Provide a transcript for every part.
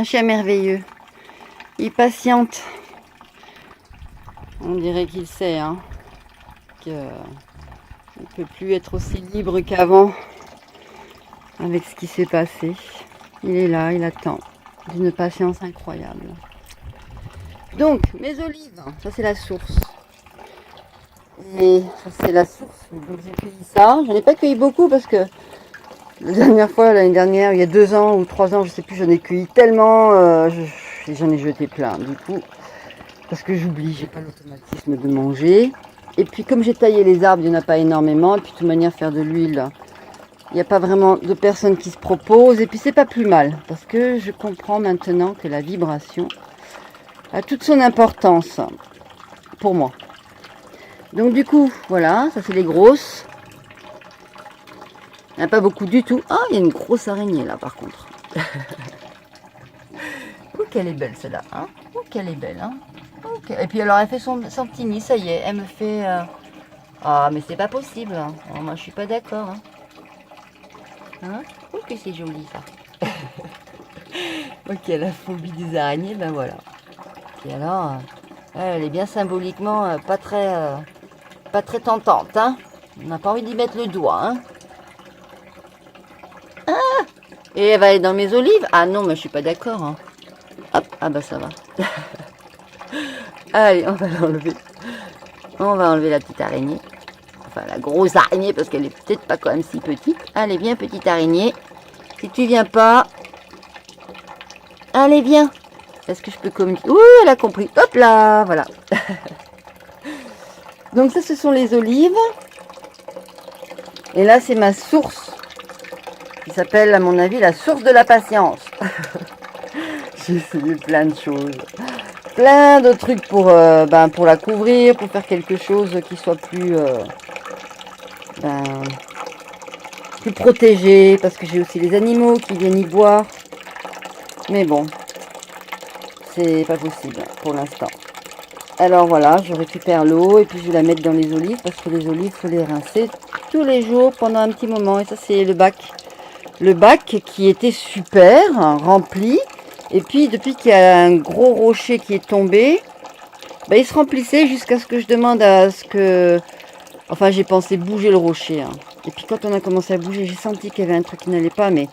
chien merveilleux. Il patiente. On dirait qu'il sait, hein, qu'il ne peut plus être aussi libre qu'avant avec ce qui s'est passé. Il est là, il attend, d'une patience incroyable. Donc, mes olives, ça c'est la source. Et ça c'est la source. Donc j'ai cueilli ça. J'en ai pas cueilli beaucoup parce que la dernière fois, l'année dernière, il y a 2 ans ou 3 ans, je sais plus, j'en ai cueilli tellement, j'en ai jeté plein. Du coup, parce que j'oublie, j'ai pas l'automatisme de manger. Et puis comme j'ai taillé les arbres, il n'y en a pas énormément. Et puis de toute manière, faire de l'huile, il n'y a pas vraiment de personnes qui se proposent. Et puis c'est pas plus mal, parce que je comprends maintenant que la vibration a toute son importance pour moi. Donc du coup, voilà, ça c'est les grosses. Il n'y en a pas beaucoup du tout. Ah, il y a une grosse araignée là par contre. Oh, qu'elle est belle celle-là, hein. Oh, qu'elle est belle, hein. Okay. Et puis alors elle fait son petit nid, ça y est, elle me fait... Ah, mais c'est pas possible, hein. Oh, moi je suis pas d'accord, hein. Hein. Oh, que c'est joli ça. Ok, la phobie des araignées, ben voilà. Et alors, elle est bien symboliquement pas très tentante, hein. On n'a pas envie d'y mettre le doigt, hein. Ah, et elle va aller dans mes olives. Ah non, mais je suis pas d'accord, hein. Hop, ah bah ça va. Allez, on va l'enlever. On va enlever la petite araignée. Enfin, la grosse araignée, parce qu'elle est peut-être pas quand même si petite. Allez, viens, petite araignée. Si tu viens pas... Allez, viens. Est-ce que je peux communiquer? Ouh, elle a compris. Hop là, voilà. Donc ça, ce sont les olives. Et là, c'est ma source. Qui s'appelle, à mon avis, la source de la patience. J'ai essayé plein de choses. Plein de trucs pour la couvrir, pour faire quelque chose qui soit plus protégé, parce que j'ai aussi les animaux qui viennent y boire. Mais bon, c'est pas possible pour l'instant. Alors voilà, je récupère l'eau et puis je vais la mettre dans les olives, parce que les olives, il faut les rincer tous les jours pendant un petit moment. Et ça, c'est le bac. Le bac qui était super, hein, rempli. Et puis, depuis qu'il y a un gros rocher qui est tombé, ben, il se remplissait jusqu'à ce que je demande à ce que... Enfin, j'ai pensé bouger le rocher, hein. Et puis, quand on a commencé à bouger, j'ai senti qu'il y avait un truc qui n'allait pas. Mais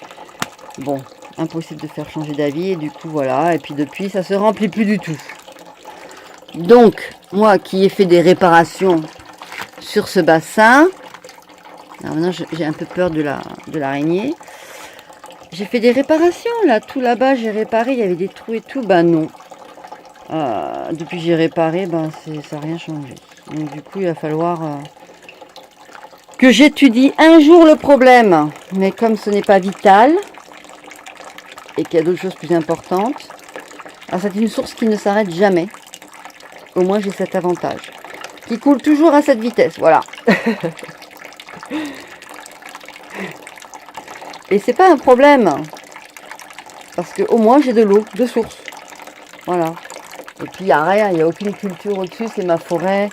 bon, impossible de faire changer d'avis. Et du coup, voilà. Et puis, depuis, ça se remplit plus du tout. Donc, moi qui ai fait des réparations sur ce bassin... Alors maintenant, j'ai un peu peur de l'araignée. J'ai fait des réparations, là. Tout là-bas, j'ai réparé. Il y avait des trous et tout. Ben non. Depuis que j'ai réparé, ça n'a rien changé. Donc du coup, il va falloir que j'étudie un jour le problème. Mais comme ce n'est pas vital, et qu'il y a d'autres choses plus importantes, c'est une source qui ne s'arrête jamais. Au moins, j'ai cet avantage. Qui coule toujours à cette vitesse, voilà. Et c'est pas un problème. Parce qu'au moins, j'ai de l'eau, de source. Voilà. Et puis, il n'y a rien, il n'y a aucune culture au-dessus, c'est ma forêt.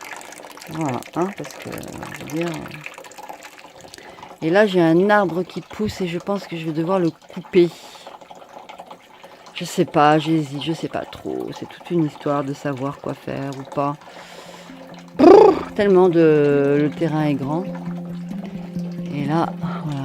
Voilà, hein, parce que, je veux dire... Et là, j'ai un arbre qui pousse et je pense que je vais devoir le couper. Je sais pas, j'hésite, je sais pas trop. C'est toute une histoire de savoir quoi faire ou pas. Brrr, tellement le terrain est grand. Et là, voilà,